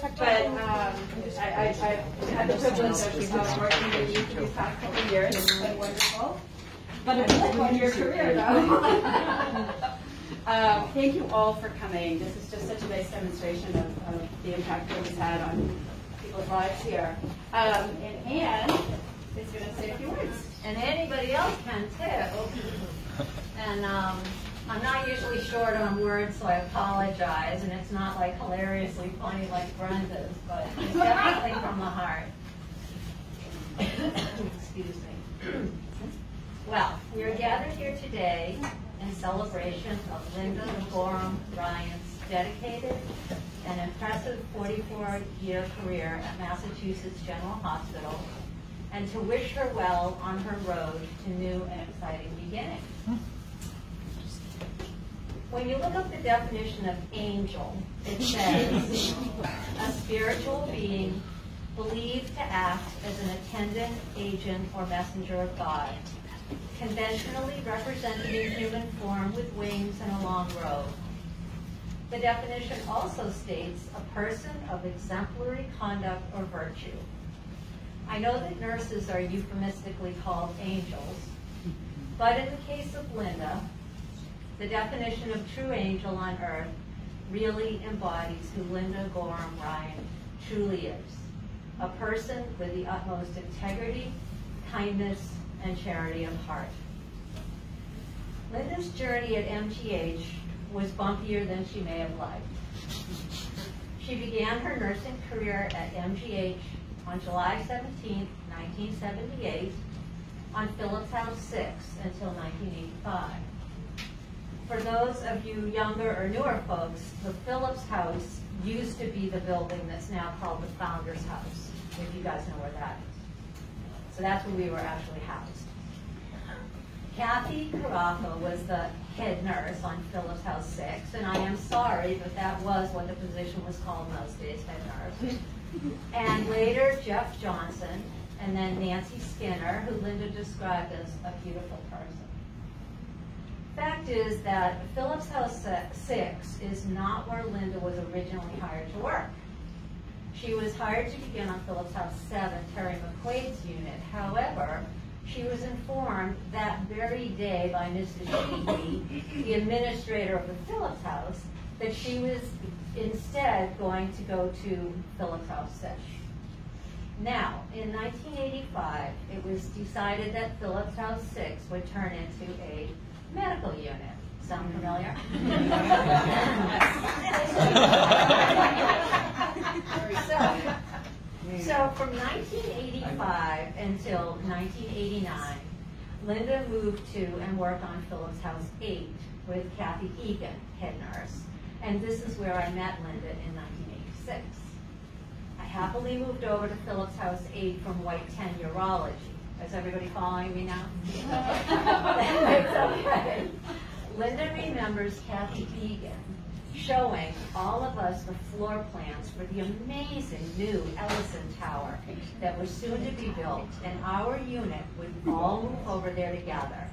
But I've had the privilege of working with you for these past couple of years. It's been wonderful. But it's like 1 year career, though. Thank you all for coming. This is just such a nice demonstration of the impact that we've had on people's lives here. And Anne is going to say a few words. And anybody else can too. And I'm not usually short on words, so I apologize. And it's not like hilariously funny like Brenda's, but it's definitely from the heart. Excuse me. Well, we are gathered here today in celebration of Linda Gorham Ryan's dedicated and impressive 44-year career at Massachusetts General Hospital, and to wish her well on her road to new and exciting beginnings. When you look up the definition of angel, it says, a spiritual being believed to act as an attendant, agent, or messenger of God, conventionally represented in human form with wings and a long robe. The definition also states a person of exemplary conduct or virtue. I know that nurses are euphemistically called angels, but in the case of Linda, the definition of true angel on earth really embodies who Linda Gorham Ryan truly is, a person with the utmost integrity, kindness, and charity of heart. Linda's journey at MGH was bumpier than she may have liked. She began her nursing career at MGH on July 17, 1978, on Phillips House 6 until 1985. For those of you younger or newer folks, the Phillips House used to be the building that's now called the Founders House, if you guys know where that is. So that's where we were actually housed. Kathy Carafa was the head nurse on Phillips House 6, and I am sorry, but that was what the position was called in those days, head nurse. And later, Jeff Johnson, and then Nancy Skinner, who Linda described as a beautiful person. Fact is that Phillips House 6 is not where Linda was originally hired to work. She was hired to begin on Phillips House 7, Terry McQuaid's unit. However, she was informed that very day by Mrs. Sheehy, the administrator of the Phillips House, that she was instead going to go to Phillips House 6. Now, in 1985, it was decided that Phillips House 6 would turn into a medical unit. Sound familiar? So from 1985 until 1989, Linda moved to and worked on Phillips House 8 with Kathy Egan, head nurse. And this is where I met Linda in 1986. I happily moved over to Phillips House 8 from White 10 Urology. Is everybody following me now? It's okay. Linda remembers Kathy Egan showing all of us the floor plans for the amazing new Ellison Tower that was soon to be built, and our unit would all move over there together.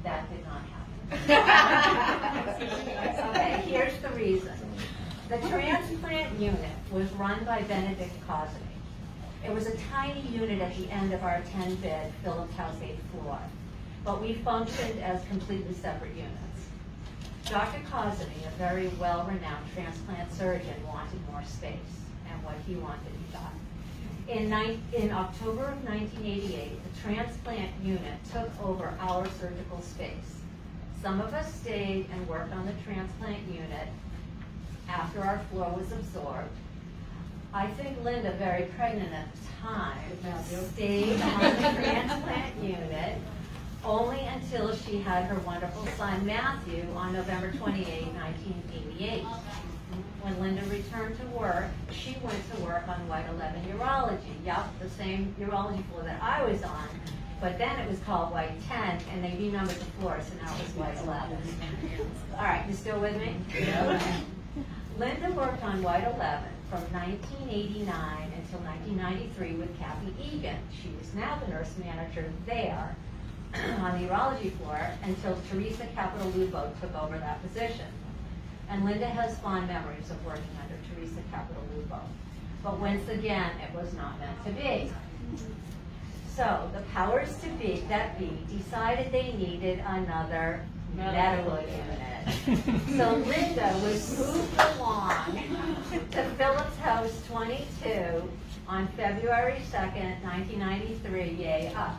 That did not happen. Okay, here's the reason. The transplant unit was run by Benedict Cosney. It was a tiny unit at the end of our 10-bed Phillips House 8th floor, but we functioned as completely separate units. Dr. Cosney, a very well-renowned transplant surgeon, wanted more space, and what he wanted, he got. In October of 1988, the transplant unit took over our surgical space. Some of us stayed and worked on the transplant unit after our floor was absorbed. I think Linda, very pregnant at the time, stayed on the transplant unit only until she had her wonderful son Matthew on November 28, 1988. When Linda returned to work, she went to work on White 11 Urology. Yep, the same urology floor that I was on, but then it was called White 10, and they renumbered the floor, so now it's White 11. All right, you still with me? Yeah. Linda worked on White 11 from 1989 until 1993 with Kathy Egan. She was now the nurse manager there on the urology floor until Teresa Capitalupo took over that position. And Linda has fond memories of working under Teresa Capitalupo. possible. But once again, it was not meant to be. So the powers that be decided they needed another medical unit. So Linda was moved along to Phillips House 22 on February 2nd, 1993, yay us.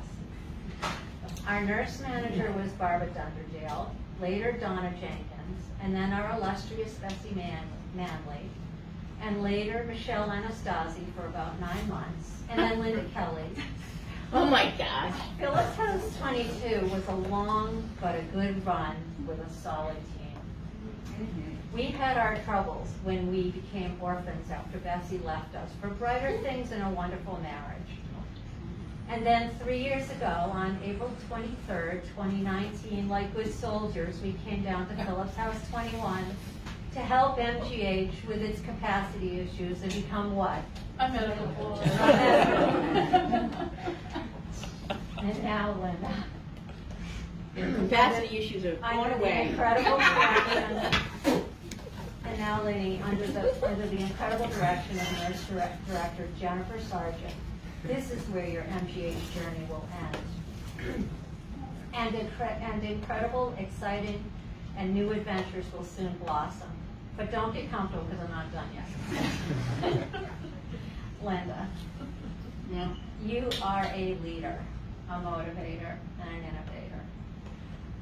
Our nurse manager was Barbara Dunderdale, later Donna Jenkins, and then our illustrious Bessie Manley, and later Michelle Anastasi for about 9 months, and then Linda Kelly. Oh my gosh. Phillips House 22 was a long but a good run with a solid team. We had our troubles when we became orphans after Bessie left us for brighter things and a wonderful marriage. And then 3 years ago, on April 23rd, 2019, like good soldiers, we came down to Phillips House 21 to help MGH with its capacity issues and become what? A medical board. And now, Linda. Capacity issues are going away. Incredible direction. And now, Lenny, under the incredible direction of Nurse Director Jennifer Sargent, this is where your MGH journey will end. And incredible, exciting, and new adventures will soon blossom. But don't get comfortable because I'm not done yet. Linda, Yeah. you are a leader, a motivator, and an innovator.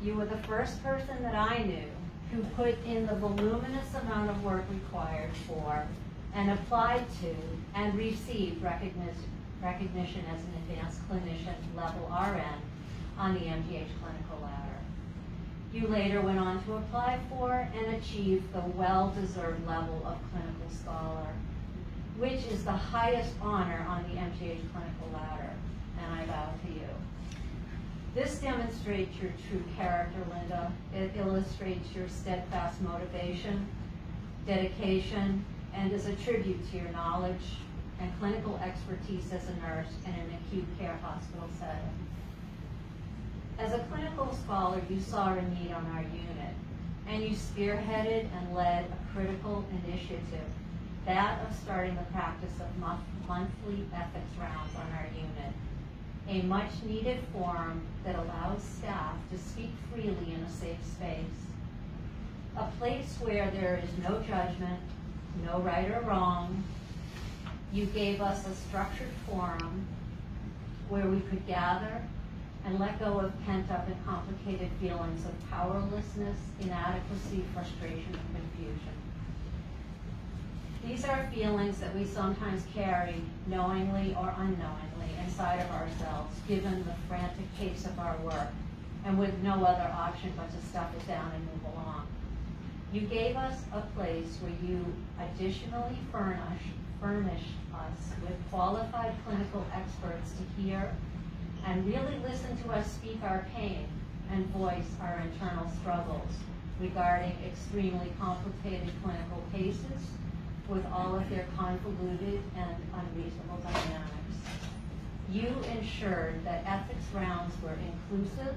You were the first person that I knew who put in the voluminous amount of work required for and applied to and received recognition as an advanced clinician level RN on the MGH clinical ladder. You later went on to apply for and achieve the well-deserved level of clinical scholar, which is the highest honor on the MGH clinical ladder, and I bow to you. This demonstrates your true character, Linda. It illustrates your steadfast motivation, dedication, and is a tribute to your knowledge and clinical expertise as a nurse in an acute care hospital setting. As a clinical scholar, you saw a need on our unit, and you spearheaded and led a critical initiative, that of starting the practice of monthly ethics rounds on our unit, a much-needed forum that allows staff to speak freely in a safe space, a place where there is no judgment, no right or wrong. You gave us a structured forum where we could gather and let go of pent-up and complicated feelings of powerlessness, inadequacy, frustration, and confusion. These are feelings that we sometimes carry, knowingly or unknowingly, inside of ourselves, given the frantic pace of our work, and with no other option but to stuff it down and move along. You gave us a place where you additionally furnished us with qualified clinical experts to hear and really listen to us speak our pain and voice our internal struggles regarding extremely complicated clinical cases with all of their convoluted and unreasonable dynamics. You ensured that ethics rounds were inclusive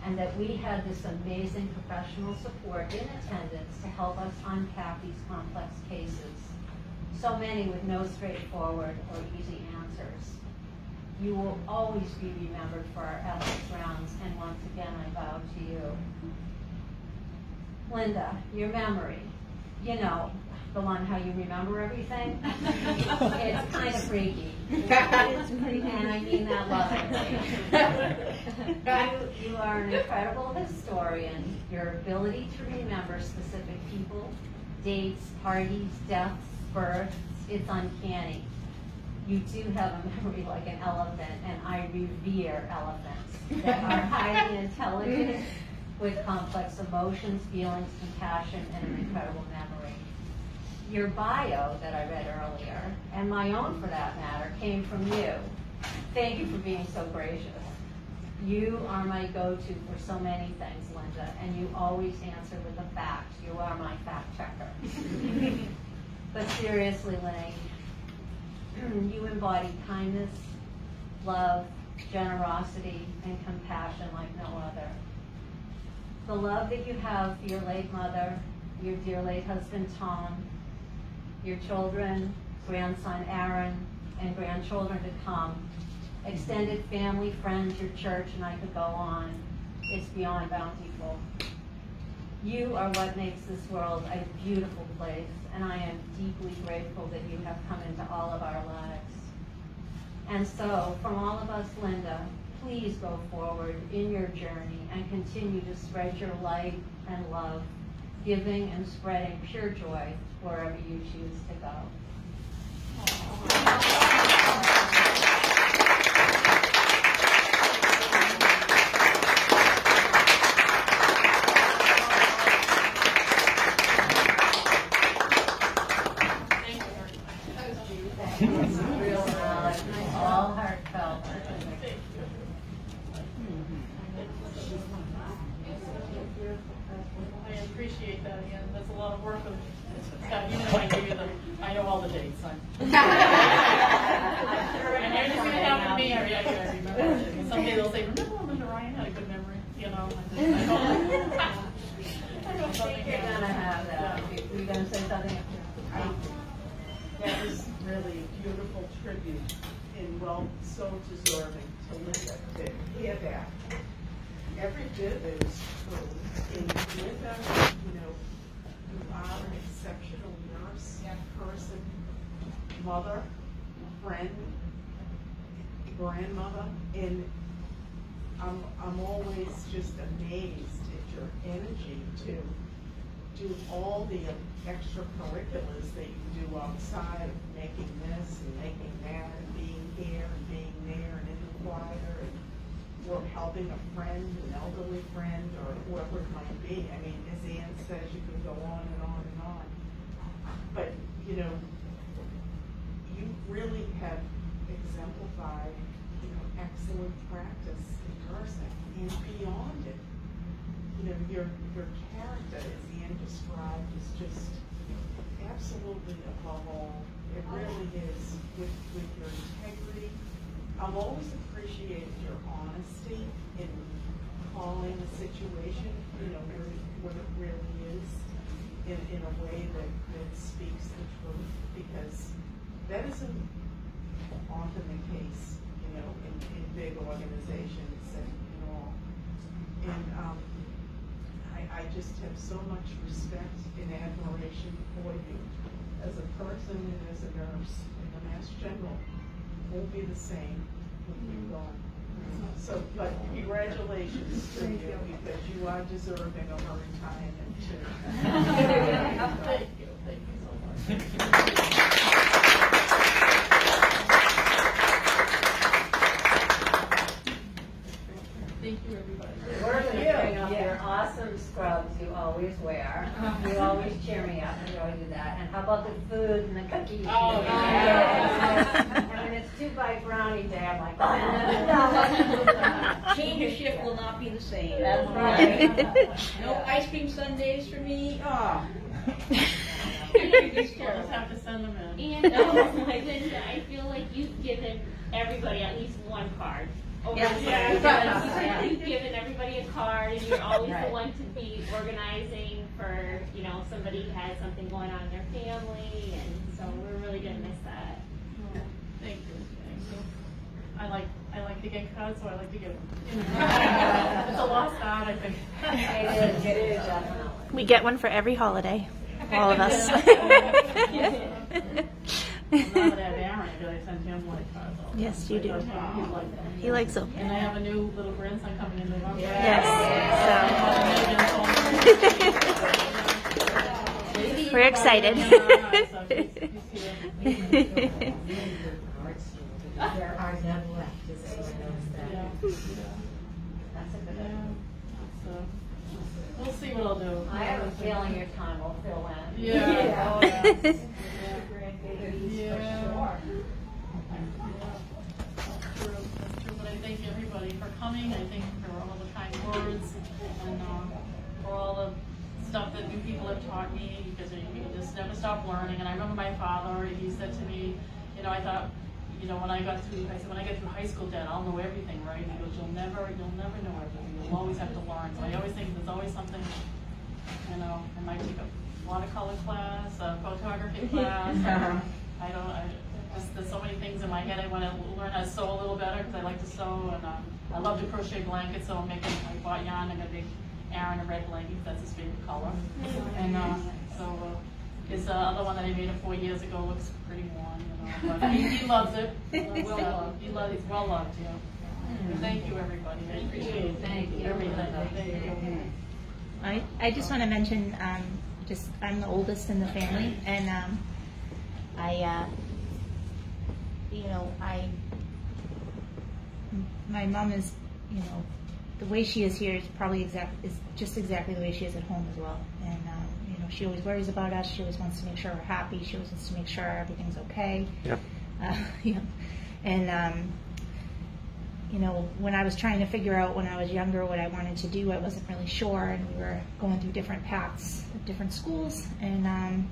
and that we had this amazing professional support in attendance to help us unpack these complex cases, so many with no straightforward or easy answers. You will always be remembered for our ethics rounds, and once again I bow to you. Linda, your memory, you know, the one how you remember everything, it's kind of freaky. And I mean that lovingly. You are an incredible historian. Your ability to remember specific people, dates, parties, deaths, births, it's uncanny. You do have a memory like an elephant, and I revere elephants that are highly intelligent with complex emotions, feelings, compassion, and an incredible memory. Your bio that I read earlier, and my own for that matter, came from you. Thank you for being so gracious. You are my go-to for so many things, Linda, and you always answer with a fact. You are my fact checker. But seriously, Lenny, you embody kindness, love, generosity, and compassion like no other. The love that you have for your late mother, your dear late husband Tom, your children, grandson Aaron, and grandchildren to come, extended family, friends, your church, and I could go on. It's beyond bountiful. You are what makes this world a beautiful place, and I am deeply grateful that you have come into all of our lives. And so, from all of us, Linda, please go forward in your journey and continue to spread your light and love, giving and spreading pure joy wherever you choose to go. All heartfelt. I appreciate that, again. That's a lot of work. Scott, even if I give you I know all the dates. And everything's going to happen to me. I remember. Someday they'll say, remember Linda Ryan had a good memory? You know, I think you're going to have that. You're going to say something? That was really a beautiful tribute and so deserving to Linda to hear that. Every bit of it is true. And Linda, you are an exceptional nurse, person, mother, friend, grandmother, and I'm always just amazed at your energy to do all the extracurriculars that you do outside of making this and making that and being here and being there and in the choir and or helping a friend, an elderly friend, or whoever it might be. I mean, as Ann says, you can go on and on and on. But, you really have exemplified, excellent practice in nursing and beyond it. Your character, as Ann described, is just absolutely above all. It really is, with your integrity. I've always appreciated your honesty in calling a situation, what it really is, in a way that speaks the truth, because that isn't often the case, in big organizations and all. And I just have so much respect and admiration for you as a person and as a nurse. And the Mass General won't be the same when you're gone. So, but congratulations to you, because you are deserving of a retirement too. Thank you. Thank you so much. Thank you, everybody. We're going to bring up your awesome scrubs you always wear. You always cheer me up when you always do that. And how about the food and the cookies? Oh, yeah. And when it's 2-bite brownie day, I'm like, oh, Change of shift will not be the same. that's right. No ice cream sundaes for me. Oh. We'll just have to send them in. And Linda, I feel like you've given everybody at least one card. You've given everybody a card, and you're always the one to be organizing for, somebody has something going on in their family, and so we're really gonna miss that. Thank you. I like to get cards, so I like to give them. It's a lost art, I think. It is, definitely. We get one for every holiday, all of us. Now that I have Aaron, I send him like cards. Yes, you do. He's like that. He likes them. And I have a new little grandson coming in November. Yes. So we're excited. There are none left, as everyone knows that. That's a good idea. So, we'll see what I'll do. I have a feeling your time will fill in. Yeah. Oh, yeah. For sure. That's true. But I thank everybody for coming. I thank you for all the kind words and for all the stuff that you people have taught me, because you just never stop learning. And I remember my father, he said to me, I thought, when I got through high school, Dad, I'll know everything, right? He goes, you'll never know everything. You'll always have to learn. So I always think there's always something, I might take a watercolor class, a photography class. I there's so many things in my head. I want to learn how to sew a little better because I like to sew, and I love to crochet blankets, so I bought yarn. I'm going to make Aaron a red blanket. That's his favorite color. And his other one that I made him 4 years ago looks pretty worn, you know, but he loves it. Well loved. He's well loved, yeah. Thank you, everybody. I appreciate it. Thank you. Everything. Thank you. I just want to mention, I'm the oldest in the family, and my mom is, the way she is here is probably just exactly the way she is at home as well. And she always worries about us. She always wants to make sure we're happy. She always wants to make sure everything's okay. Yep. And when I was trying to figure out when I was younger what I wanted to do, I wasn't really sure, and we were going through different paths at different schools. And I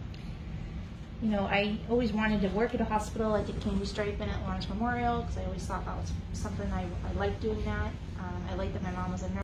always wanted to work at a hospital. I did candy striping at Lawrence Memorial because I always thought that was something I liked doing that. I liked that my mom was a nurse.